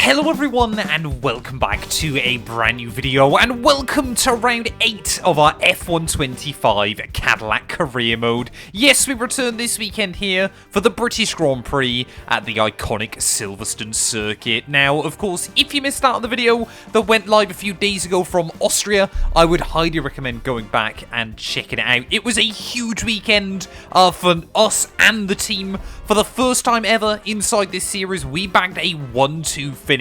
Hello everyone and welcome back to a brand new video and welcome to round 8 of our F125 Cadillac career mode. Yes, we return this weekend here for the British Grand Prix at the iconic Silverstone circuit. Now, of course, if you missed out on the video that went live a few days ago from Austria, I would highly recommend going back and checking it out. It was a huge weekend for us and the team. For the first time ever inside this series, we bagged a 1-2 finish.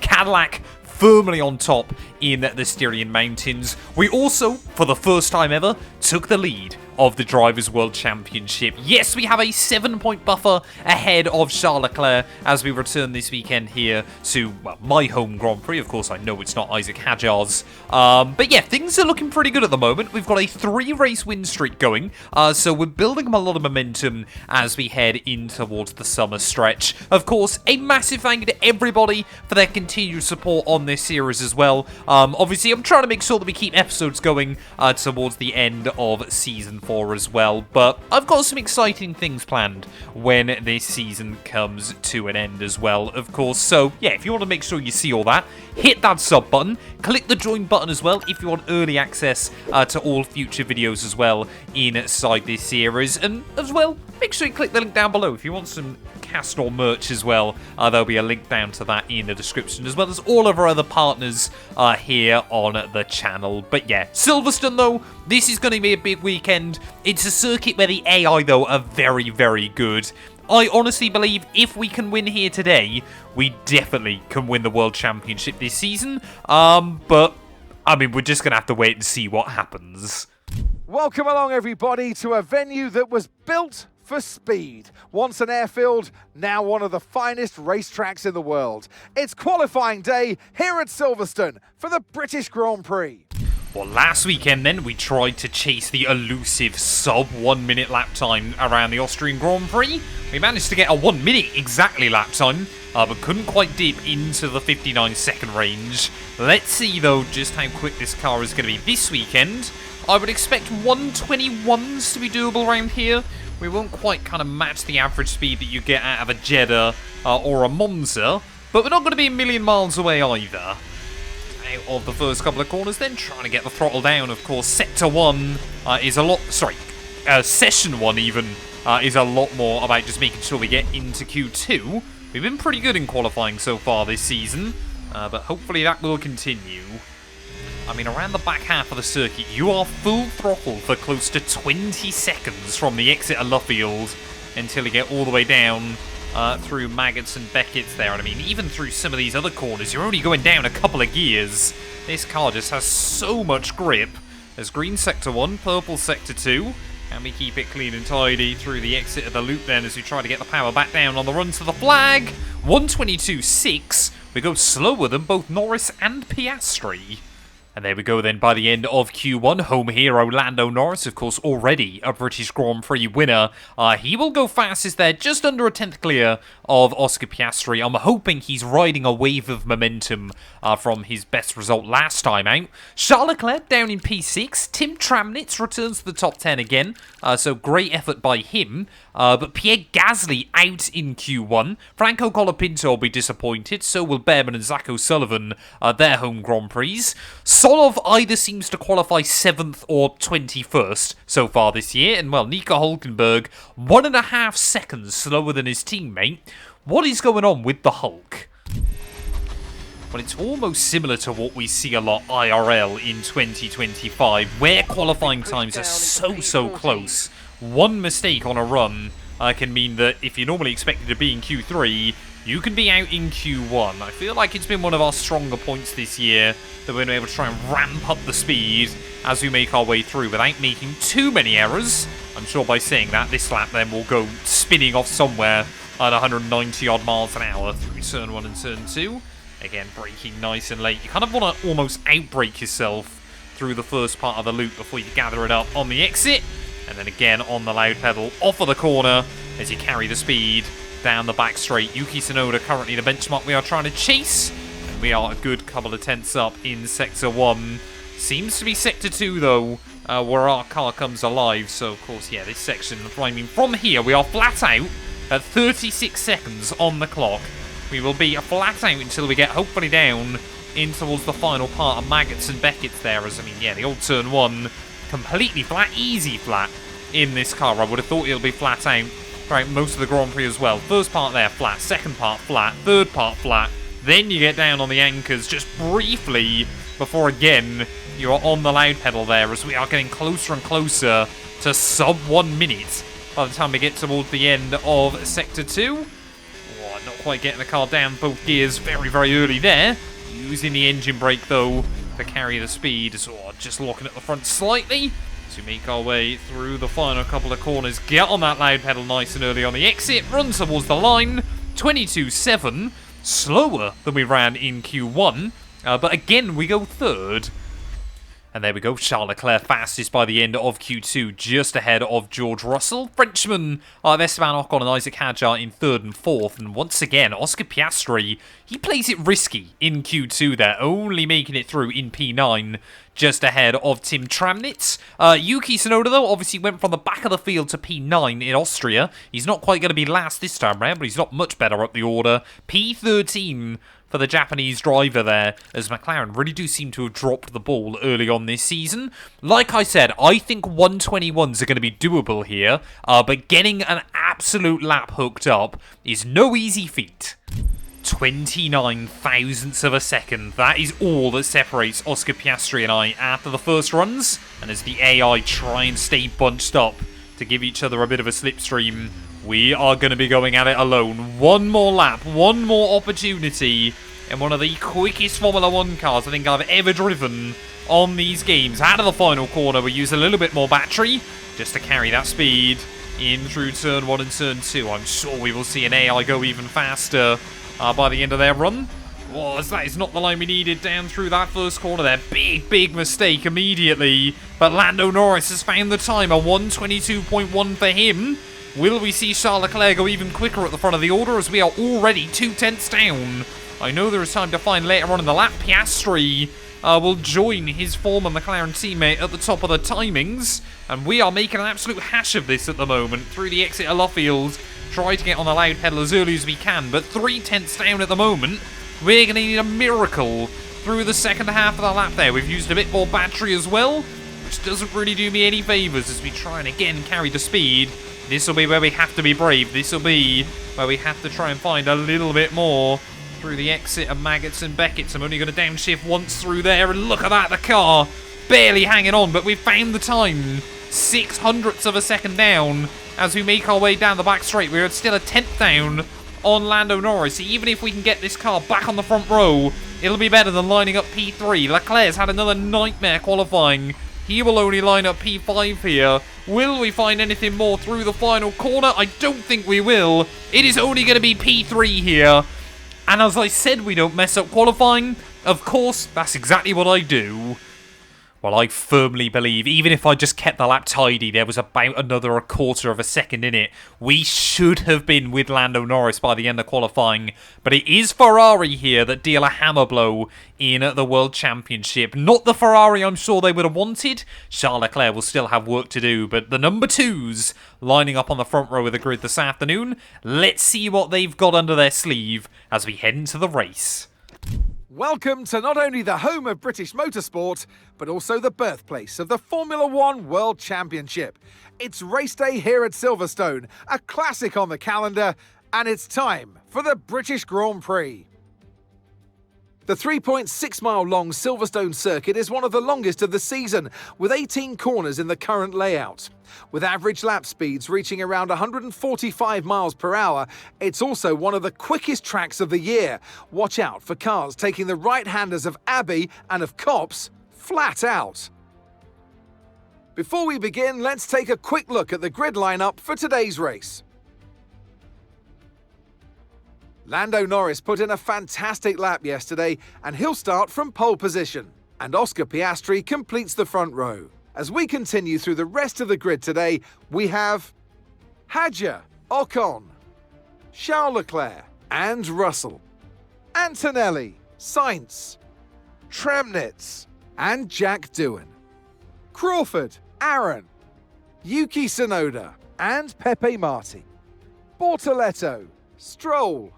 Cadillac firmly on top in the Styrian Mountains. We also, for the first time ever, took the lead of the Drivers' World Championship. Yes, we have a 7-point buffer ahead of Charles Leclerc as we return this weekend here to, well, my home Grand Prix. Of course, I know it's not Isaac Hadjar's. But yeah, things are looking pretty good at the moment. We've got a 3-race win streak going, so we're building a lot of momentum as we head in towards the summer stretch. Of course, a massive thank you to everybody for their continued support on this series as well. Obviously, I'm trying to make sure that we keep episodes going towards the end of Season 4 as well, but I've got some exciting things planned when this season comes to an end as well, of course. So yeah, if you want to make sure you see all that, hit that sub button, click the join button as well if you want early access to all future videos as well inside this series, and as well, make sure you click the link down below if you want some Castor merch as well. There'll be a link down to that in the description, as well as all of our other partners here on the channel. But yeah, Silverstone though, this is going to be a big weekend. It's a circuit where the AI though are very, very good. I honestly believe if we can win here today, we definitely can win the World Championship this season. But, I mean, we're just going to have to wait and see what happens. Welcome along, everybody, to a venue that was built for speed. Once an airfield, now one of the finest racetracks in the world. It's qualifying day here at Silverstone for the British Grand Prix. Well, last weekend then, we tried to chase the elusive sub-1 minute lap time around the Austrian Grand Prix. We managed to get a 1 minute exactly lap time, but couldn't quite dip into the 59-second range. Let's see, though, just how quick this car is going to be this weekend. I would expect 121s to be doable around here. We won't quite kind of match the average speed that you get out of a Jeddah or a Monza, but we're not going to be a million miles away either. Out of the first couple of corners, then trying to get the throttle down. Of course, Sector 1 is a lot, Session 1 even is a lot more about just making sure we get into Q2. We've been pretty good in qualifying so far this season, but hopefully that will continue. I mean, around the back half of the circuit, you are full throttle for close to 20 seconds from the exit of Luffield until you get all the way down through Maggots and Beckett's there. And I mean, even through some of these other corners, you're only going down a couple of gears. This car just has so much grip. There's green Sector 1, purple Sector 2. Can we keep it clean and tidy through the exit of the loop then as we try to get the power back down on the run to the flag? 122.6. We go slower than both Norris and Piastri. And there we go then, by the end of Q1, home hero Lando Norris, of course, already a British Grand Prix winner. He will go fastest there, just under a 10th clear of Oscar Piastri. I'm hoping he's riding a wave of momentum from his best result last time out. Charles Leclerc down in P6. Tim Tramnitz returns to the top 10 again, so great effort by him. But Pierre Gasly out in Q1. Franco Colapinto will be disappointed, so will Behrman and Zach O'Sullivan, their home Grand Prix. Solov either seems to qualify 7th or 21st so far this year, and well, Nico Hulkenberg 1.5 seconds slower than his teammate. What is going on with the Hulk? Well, it's almost similar to what we see a lot IRL in 2025, where qualifying times are so close. One mistake on a run can mean that if you're normally expected to be in Q3, you can be out in Q1. I feel like it's been one of our stronger points this year that we're able to try and ramp up the speed as we make our way through without making too many errors. I'm sure by saying that, this lap then will go spinning off somewhere at 190 odd miles an hour through turn 1 and turn 2. Again, braking nice and late. You kind of want to almost outbrake yourself through the first part of the loop before you gather it up on the exit. And then again on the loud pedal off of the corner as you carry the speed down the back straight. Yuki Tsunoda currently the benchmark we are trying to chase. And we are a good couple of tenths up in Sector 1. Seems to be Sector 2 though, where our car comes alive. So of course, yeah, this section, I mean, from here we are flat out at 36 seconds on the clock. we will be flat out until we get hopefully down in towards the final part of Maggots and Beckett's there. As I mean, yeah, the old turn 1, completely flat, easy flat in this car. I would have thought it'll be flat out throughout most of the Grand Prix as well. First part there, flat. Second part, flat. Third part, flat. Then you get down on the anchors just briefly before, again, you are on the loud pedal there as we are getting closer and closer to sub 1 minute by the time we get towards the end of Sector 2. Oh, not quite getting the car down both gears very, very early there. Using the engine brake, though, to carry the speed. So just locking at the front slightly to make our way through the final couple of corners. Get on that loud pedal nice and early on the exit. Run towards the line. 22.7. Slower than we ran in Q1. But again, we go third. And there we go, Charles Leclerc fastest by the end of Q2, just ahead of George Russell. Frenchman Esteban Ocon and Isaac Hadjar in third and fourth. And once again, Oscar Piastri, he plays it risky in Q2 there, only making it through in P9, just ahead of Tim Tramnitz. Yuki Tsunoda, though, obviously went from the back of the field to P9 in Austria. He's not quite going to be last this time round, but he's not much better up the order. P13 for the Japanese driver there, as McLaren really do seem to have dropped the ball early on this season. Like I said, I think 121s are going to be doable here, but getting an absolute lap hooked up is no easy feat. 29 thousandths of a second. That is all that separates Oscar Piastri and I after the first runs, and as the AI try and stay bunched up to give each other a bit of a slipstream, we are going to be going at it alone. One more lap, one more opportunity, and one of the quickest Formula 1 cars I think I've ever driven on these games. Out of the final corner, we use a little bit more battery just to carry that speed in through turn 1 and turn 2. I'm sure we will see an AI go even faster by the end of their run. Oh, that is not the line we needed down through that first corner there. Big, big mistake immediately. But Lando Norris has found the time, a 122.1 for him. Will we see Charles Leclerc go even quicker at the front of the order as we are already 2 tenths down? I know there is time to find later on in the lap. Piastri will join his former McLaren teammate at the top of the timings. And we are making an absolute hash of this at the moment. Through the exit of Luffield, try to get on the loud pedal as early as we can. But 3 tenths down at the moment. We're going to need a miracle through the second half of the lap there. We've used a bit more battery as well, which doesn't really do me any favours as we try and again carry the speed. This will be where we have to be brave. This will be where we have to try and find a little bit more through the exit of Maggots and Beckett's. I'm only going to downshift once through there, and look at that, the car barely hanging on, but we've found the time. 600ths of a second down as we make our way down the back straight. We're still a 10th down on Lando Norris. Even if we can get this car back on the front row, it'll be better than lining up P3. Leclerc's had another nightmare qualifying. He will only line up P5 here. Will we find anything more through the final corner? I don't think we will. It is only going to be P3 here. And as I said, we don't mess up qualifying. Of course, that's exactly what I do. Well, I firmly believe, even if I just kept the lap tidy, there was about another 1/4 of a second in it. We should have been with Lando Norris by the end of qualifying. But it is Ferrari here that deal a hammer blow in the World Championship. Not the Ferrari I'm sure they would have wanted. Charles Leclerc will still have work to do. But the number 2s lining up on the front row of the grid this afternoon. Let's see what they've got under their sleeve as we head into the race. Welcome to not only the home of British motorsport, but also the birthplace of the Formula 1 World Championship. It's race day here at Silverstone, a classic on the calendar, and it's time for the British Grand Prix. The 3.6-mile-long Silverstone circuit is one of the longest of the season, with 18 corners in the current layout. With average lap speeds reaching around 145 miles per hour, it's also one of the quickest tracks of the year. Watch out for cars taking the right-handers of Abbey and of Copse flat out. Before we begin, let's take a quick look at the grid lineup for today's race. Lando Norris put in a fantastic lap yesterday, and he'll start from pole position. And Oscar Piastri completes the front row. As we continue through the rest of the grid today, we have Hadjar, Ocon, Charles Leclerc and Russell, Antonelli, Sainz, Tramnitz and Jack Doohan, Crawford, Aaron, Yuki Tsunoda and Pepe Marti, Bortoletto, Stroll,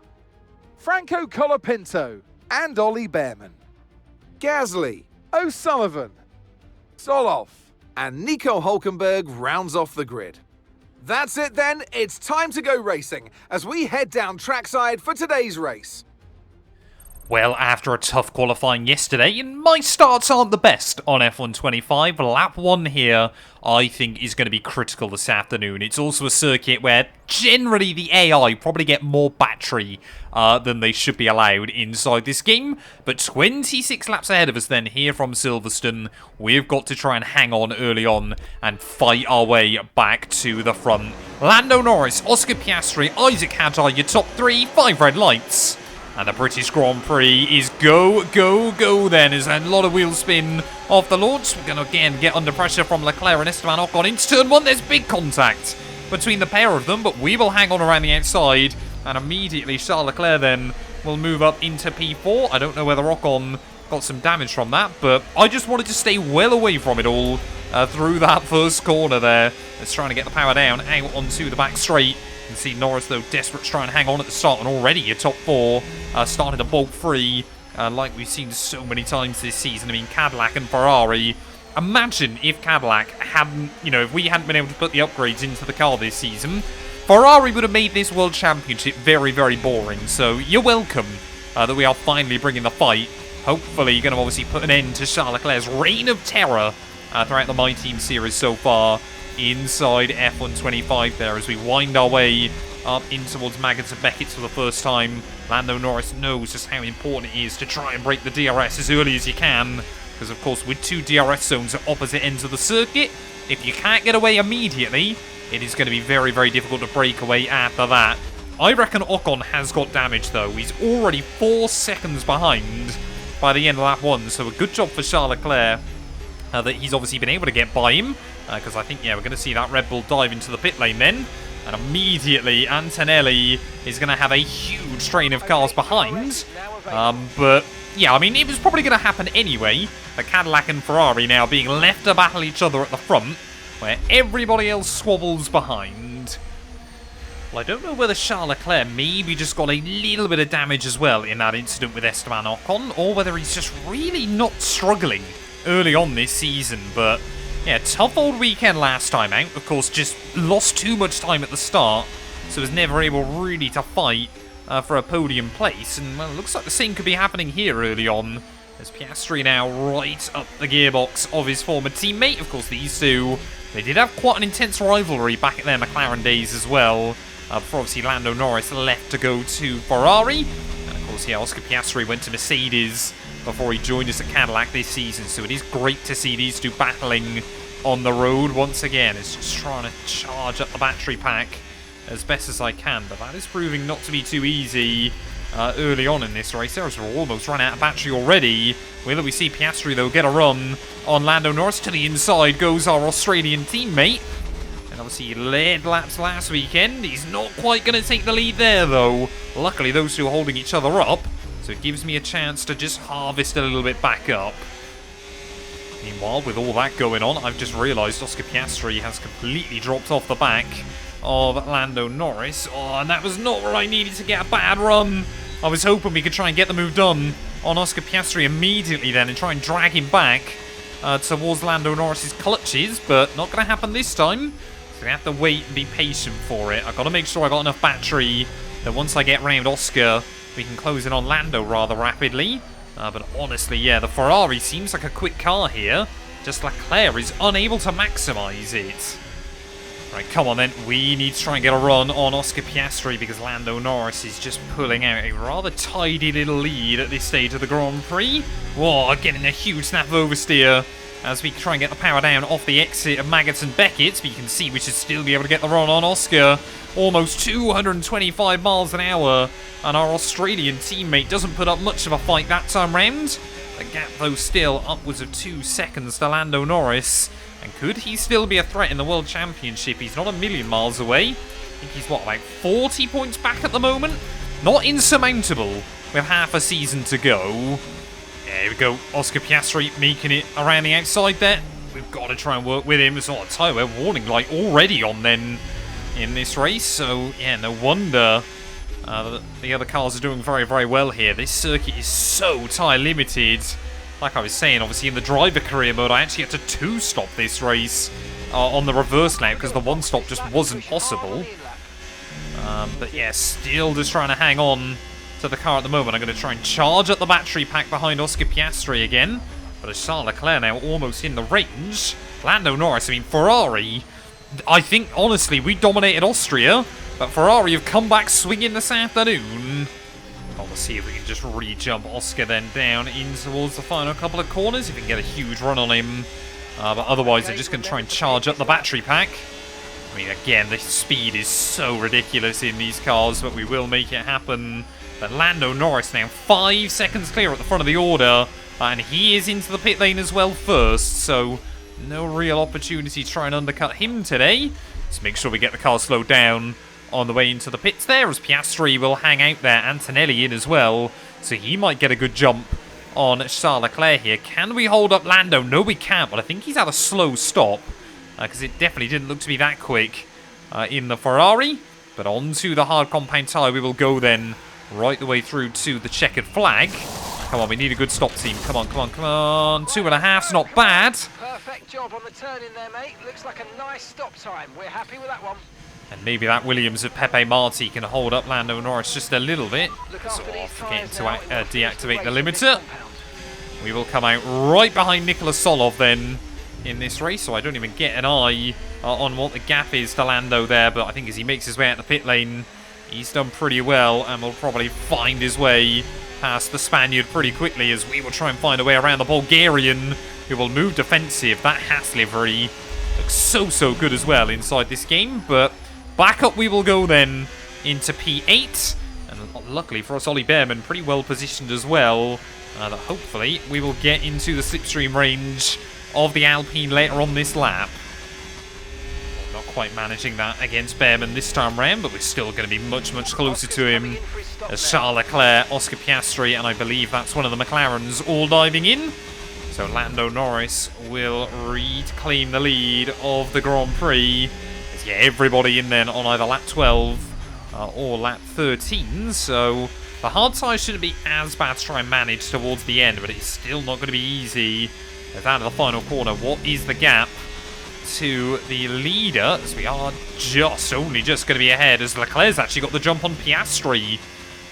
Franco Colapinto and Ollie Behrman. Gasly, O'Sullivan, Solov, and Nico Hulkenberg rounds off the grid. That's it then, it's time to go racing as we head down trackside for today's race. Well, after a tough qualifying yesterday, and my starts aren't the best on F125, lap 1 here, I think is going to be critical this afternoon. It's also a circuit where generally the AI probably get more battery than they should be allowed inside this game. But 26 laps ahead of us then here from Silverstone. We've got to try and hang on early on and fight our way back to the front. Lando Norris, Oscar Piastri, Isaac Hadjar, your top 3, 5 red lights. And the British Grand Prix is go, go, go then. Is a lot of wheel spin off the launch. We're going to again get under pressure from Leclerc and Esteban Ocon into turn 1. There's big contact between the pair of them, but we will hang on around the outside. And immediately Charles Leclerc then will move up into P4. I don't know whether Ocon got some damage from that, but I just wanted to stay well away from it all through that first corner there. It's trying to get the power down out onto the back straight. You can see Norris, though, desperate to try and hang on at the start, and already your top 4 starting to bolt free, like we've seen so many times this season. I mean, Cadillac and Ferrari. Imagine if Cadillac hadn't, if we hadn't been able to put the upgrades into the car this season. Ferrari would have made this World Championship very, very boring. So you're welcome that we are finally bringing the fight. Hopefully, going to obviously put an end to Charles Leclerc's reign of terror throughout the My Team series so far. Inside F125 there as we wind our way up in towards Maggotts and Beckett's for the first time. Lando Norris knows just how important it is to try and break the DRS as early as you can, because of course with 2 DRS zones at opposite ends of the circuit, if you can't get away immediately, it is going to be very, very difficult to break away after that. I reckon Ocon has got damage though. He's already 4 seconds behind by the end of lap 1, so a good job for Charles Leclerc that he's obviously been able to get by him. Because I think, we're going to see that Red Bull dive into the pit lane then. And immediately, Antonelli is going to have a huge train of cars behind. But, yeah, I mean, it was probably going to happen anyway. The Cadillac and Ferrari now being left to battle each other at the front, where everybody else squabbles behind. Well, I don't know whether Charles Leclerc maybe just got a little bit of damage as well in that incident with Esteban Ocon, or whether he's just really not struggling early on this season, but yeah, tough old weekend last time out. Of course, just lost too much time at the start, so was never able really to fight for a podium place. And well, it looks like the same could be happening here early on, as Piastri now right up the gearbox of his former teammate. Of course, these two, they did have quite an intense rivalry back at their McLaren days as well, before obviously Lando Norris left to go to Ferrari. And of course, yeah, Oscar Piastri went to Mercedes before he joined us at Cadillac this season, so it is great to see these two battling on the road once again. It's just trying to charge up the battery pack as best as I can, but that is proving not to be too easy early on in this race. There's we're almost run out of battery already. Will we see Piastri, though, get a run on Lando Norris? To the inside goes our Australian teammate. And obviously he led laps last weekend. He's not quite going to take the lead there, though. Luckily, those two are holding each other up, so it gives me a chance to just harvest a little bit back up. Meanwhile, with all that going on, I've just realised Oscar Piastri has completely dropped off the back of Lando Norris. Oh, and that was not where I needed to get a bad run. I was hoping we could try and get the move done on Oscar Piastri immediately then and try and drag him back towards Lando Norris's clutches, but not going to happen this time. So we have to wait and be patient for it. I've got to make sure I got enough battery that once I get round Oscar, we can close in on Lando rather rapidly. But honestly, yeah, the Ferrari seems like a quick car here. Just Leclerc is unable to maximise it. Right, come on then. We need to try and get a run on Oscar Piastri because Lando Norris is just pulling out a rather tidy little lead at this stage of the Grand Prix. Whoa, getting a huge snap of oversteer as we try and get the power down off the exit of Maggotts and Beckett's. But you can see we should still be able to get the run on Oscar. Almost 225 miles an hour. And our Australian teammate doesn't put up much of a fight that time round. The gap, though, still upwards of 2 seconds to Lando Norris. And could he still be a threat in the World Championship? He's not a million miles away. I think he's, what, about 40 points back at the moment? Not insurmountable with half a season to go. There we go. Oscar Piastri making it around the outside there. We've got to try and work with him. It's not a tyre warning light already on then in this race. So, yeah, no wonder The other cars are doing very, very well here. This circuit is so tyre limited. Like I was saying, obviously in the driver career mode, I actually had to two-stop this race on the reverse lap because the one-stop just wasn't possible. But yeah, still just trying to hang on to the car at the moment. I'm going to try and charge up the battery pack behind Oscar Piastri again. But as Charles Leclerc now almost in the range. Lando Norris, I mean, Ferrari, I think, honestly, we dominated Austria. But Ferrari have come back swinging this afternoon. Well, let's see if we can just re-jump Oscar then down in towards the final couple of corners. If we can get a huge run on him. But otherwise, they're just going to try and charge up the battery pack. I mean, again, the speed is so ridiculous in these cars, but we will make it happen. But Lando Norris now 5 seconds clear at the front of the order. And he is into the pit lane as well first. So, no real opportunity to try and undercut him today. Let's make sure we get the car slowed down on the way into the pits there, as Piastri will hang out there. Antonelli in as well, so he might get a good jump on Charles Leclerc here. Can we hold up Lando? No, we can't, but I think he's had a slow stop, because it definitely didn't look to be that quick in the Ferrari. But onto the hard compound tyre we will go then, right the way through to the checkered flag. Come on, we need a good stop, team. Come on, come on, come on. 2.5's not bad. Perfect job on the turn in there, mate. Looks like a nice stop time. We're happy with that one. And maybe that Williams of Pepe Marti can hold up Lando Norris just a little bit. So forgetting to deactivate the limiter. We will come out right behind Nicolas Solov then in this race. So I don't even get an eye on what the gap is to Lando there. But I think as he makes his way out the pit lane, he's done pretty well. And will probably find his way past the Spaniard pretty quickly, as we will try and find a way around the Bulgarian, who will move defensive. That Haas livery looks so good as well inside this game. But back up we will go then into P8. And luckily for us, Ollie Behrman pretty well positioned as well. That hopefully we will get into the slipstream range of the Alpine later on this lap. Well, not quite managing that against Behrman this time round, but we're still going to be much closer to him as Charles Leclerc, Oscar Piastri, and I believe that's one of the McLarens all diving in. So Lando Norris will reclaim the lead of the Grand Prix. Yeah, everybody in then on either lap 12 or lap 13, so the hard tyre shouldn't be as bad to try and manage towards the end, but it's still not going to be easy. As out of the final corner, what is the gap to the leader? As we are only just going to be ahead, as Leclerc's actually got the jump on Piastri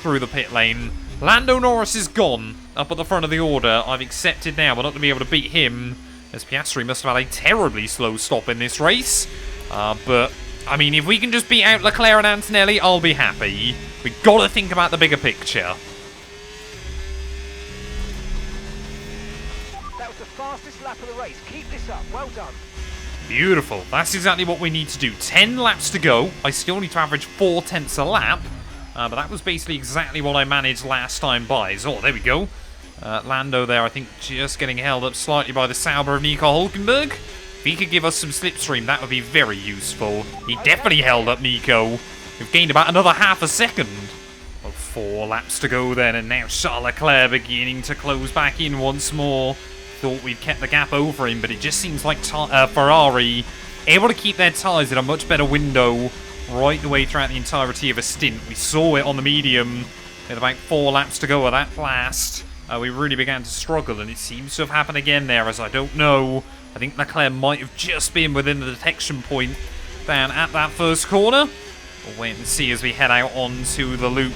through the pit lane. Lando Norris is gone up at the front of the order. I've accepted now we're not going to be able to beat him, as Piastri must have had a terribly slow stop in this race. But, I mean, if we can just beat out Leclerc and Antonelli, I'll be happy. We've got to think about the bigger picture. That was the fastest lap of the race. Keep this up. Well done. Beautiful. That's exactly what we need to do. 10 laps to go. I still need to average 4/10 a lap. But that was basically exactly what I managed last time by. So, there we go. Lando there, I think, just getting held up slightly by the Sauber of Nico Hülkenberg. If he could give us some slipstream, that would be very useful. He definitely held up Nico. We've gained about another half a second. Well, 4 laps to go then, and now Charles Leclerc beginning to close back in once more. Thought we'd kept the gap over him, but it just seems like Ferrari able to keep their tyres in a much better window right the way throughout the entirety of a stint. We saw it on the medium with about 4 laps to go of that last. We really began to struggle, and it seems to have happened again there, as I don't know. I think Leclerc might have just been within the detection point down at that first corner. We'll wait and see as we head out onto the loop.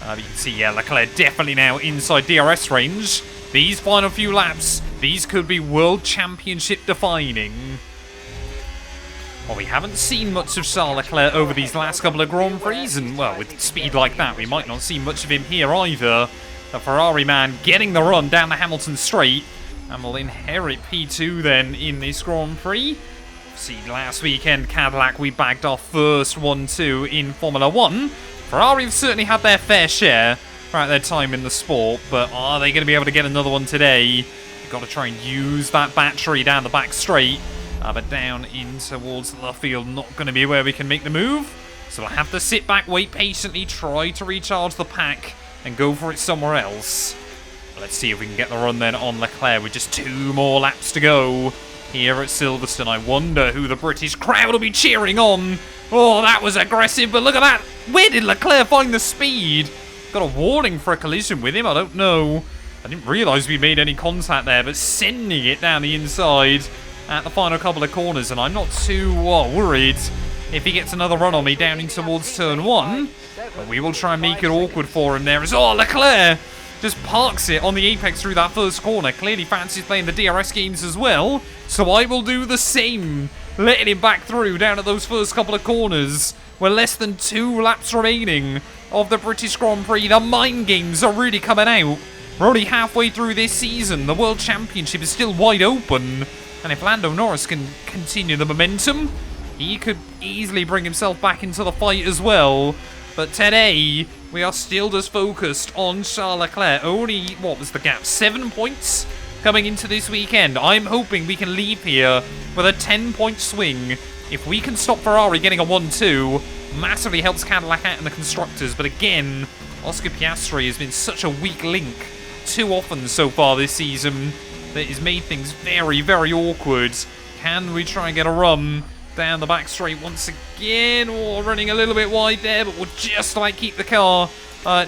You can see, yeah, Leclerc definitely now inside DRS range. These final few laps, these could be World Championship defining. Well, we haven't seen much of Charles Leclerc over these last couple of Grand Prix, and, well, with speed like that, we might not see much of him here either. The Ferrari man getting the run down the Hamilton straight, and will inherit P2 then in this Grand Prix. See, last weekend, Cadillac, we bagged our first 1-2 in Formula 1. Ferrari have certainly had their fair share throughout their time in the sport, but are they going to be able to get another one today? You've got to try and use that battery down the back straight, but down in towards the field, not going to be where we can make the move. So we'll have to sit back, wait patiently, try to recharge the pack, and go for it somewhere else. Let's see if we can get the run then on Leclerc with just 2 more laps to go. here at Silverstone. I wonder who the British crowd will be cheering on. Oh, that was aggressive, but look at that. Where did Leclerc find the speed? Got a warning for a collision with him, I don't know. I didn't realise we made any contact there, but sending it down the inside at the final couple of corners, and I'm not too worried if he gets another run on me down in towards turn 1. But we will try and make it awkward for him there. Leclerc just parks it on the apex through that first corner. Clearly fancies playing the DRS games as well, so I will do the same, letting him back through down at those first couple of corners. We're less than 2 laps remaining of the British Grand Prix. The mind games are really coming out. We're only halfway through this season. The World Championship is still wide open. And if Lando Norris can continue the momentum, he could easily bring himself back into the fight as well. But today, we are still just focused on Charles Leclerc. Only, what was the gap? 7 points coming into this weekend. I'm hoping we can leave here with a 10-point swing. If we can stop Ferrari getting a 1-2, massively helps Cadillac out in the Constructors. But again, Oscar Piastri has been such a weak link too often so far this season that has made things very, very awkward. Can we try and get a run down the back straight once again? Oh, running a little bit wide there, but we'll just like keep the car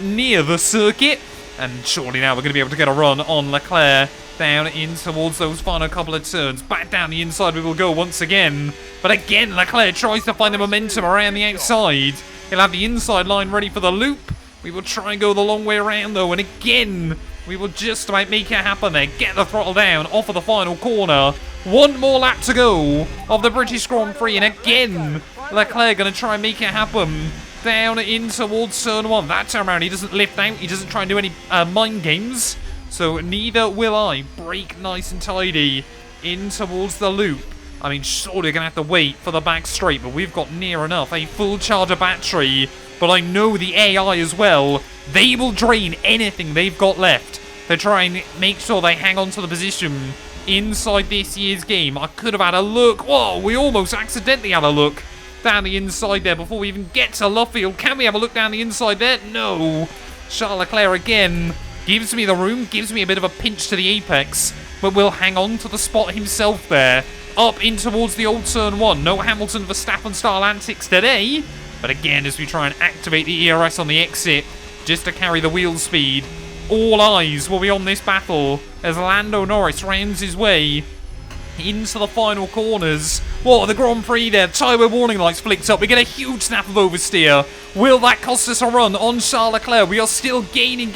near the circuit. And surely now we're going to be able to get a run on Leclerc down in towards those final couple of turns. Back down the inside we will go once again. But again, Leclerc tries to find the momentum around the outside. He'll have the inside line ready for the loop. We will try and go the long way around though. And again, we will just about make it happen there. Get the throttle down off of the final corner. One more lap to go of the British Grand Prix. And again, Leclerc going to try and make it happen down in towards turn 1. That time around, he doesn't lift out. He doesn't try and do any mind games. So neither will I. Brake nice and tidy in towards the loop. I mean, surely we're going to have to wait for the back straight, but we've got near enough. A full charge of battery. But I know the AI as well. They will drain anything they've got left to try and make sure they hang on to the position inside this year's game. I could have had a look. Whoa, we almost accidentally had a look down the inside there before we even get to Luffield. Can we have a look down the inside there? No. Charles Leclerc again gives me the room, gives me a bit of a pinch to the apex, but will hang on to the spot himself there. Up in towards the old turn 1. No Hamilton Verstappen style antics today. But again, as we try and activate the ERS on the exit, just to carry the wheel speed, all eyes will be on this battle as Lando Norris rounds his way into the final corners. What, the Grand Prix there? Tyre warning lights flicked up. We get a huge snap of oversteer. Will that cost us a run on Charles Leclerc? We are still gaining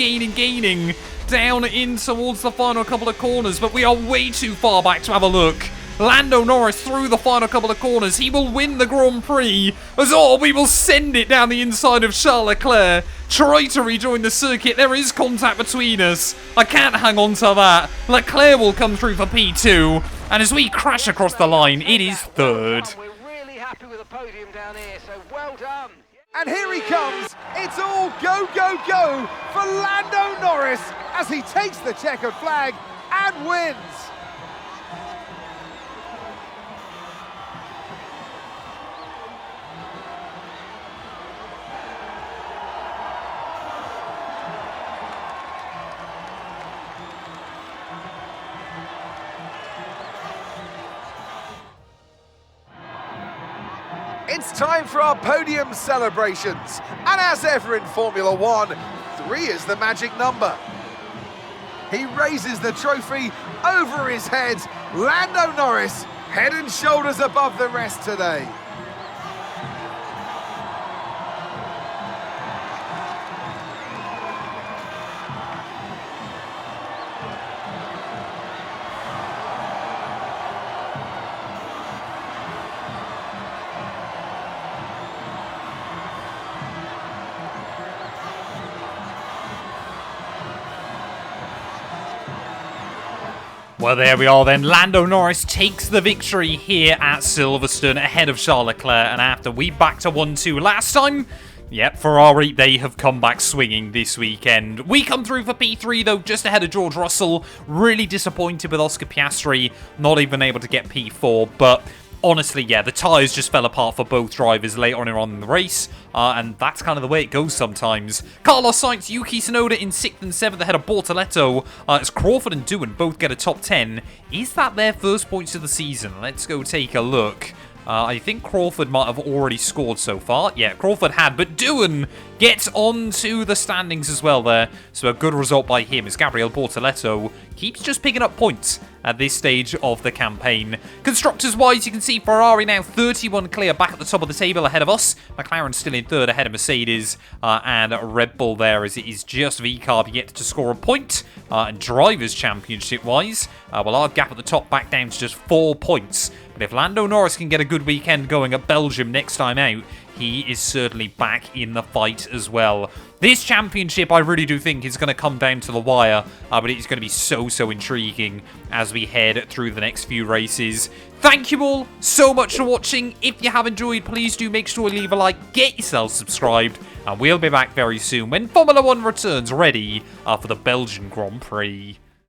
down in towards the final couple of corners, but we are way too far back to have a look. Lando Norris through the final couple of corners. He will win the Grand Prix. As we will send it down the inside of Charles Leclerc. Try to rejoin the circuit. There is contact between us. I can't hang on to that. Leclerc will come through for P2. And as we crash across the line, it is third. We're really happy with the podium down here, so well done. And here he comes. It's all go, go, go for Lando Norris as he takes the checkered flag and wins. It's time for our podium celebrations. And as ever in Formula One, 3 is the magic number. He raises the trophy over his head. Lando Norris, head and shoulders above the rest today. Well, there we are then. Lando Norris takes the victory here at Silverstone ahead of Charles Leclerc. And after we backed to 1-2 last time, yep, Ferrari, they have come back swinging this weekend. We come through for P3, though, just ahead of George Russell. Really disappointed with Oscar Piastri, not even able to get P4. But honestly, yeah, the tyres just fell apart for both drivers later on in the race, and that's kind of the way it goes sometimes. Carlos Sainz, Yuki Tsunoda in 6th and 7th ahead of Bortoletto, as Crawford and Doohan both get a top 10. Is that their first points of the season? Let's go take a look. I think Crawford might have already scored so far. Yeah, Crawford had, but Doohan gets onto the standings as well there. So a good result by him as Gabriel Bortoletto keeps just picking up points at this stage of the campaign. Constructors-wise, you can see Ferrari now 31 clear back at the top of the table ahead of us. McLaren still in 3rd ahead of Mercedes, and Red Bull there as it is just VCarb yet to score a point. And Drivers' Championship-wise, well, our gap at the top back down to just 4 points. But if Lando Norris can get a good weekend going at Belgium next time out, he is certainly back in the fight as well. This championship, I really do think, is going to come down to the wire, but it's going to be so intriguing as we head through the next few races. Thank you all so much for watching. If you have enjoyed, please do make sure to leave a like, get yourself subscribed, and we'll be back very soon when Formula 1 returns ready for the Belgian Grand Prix.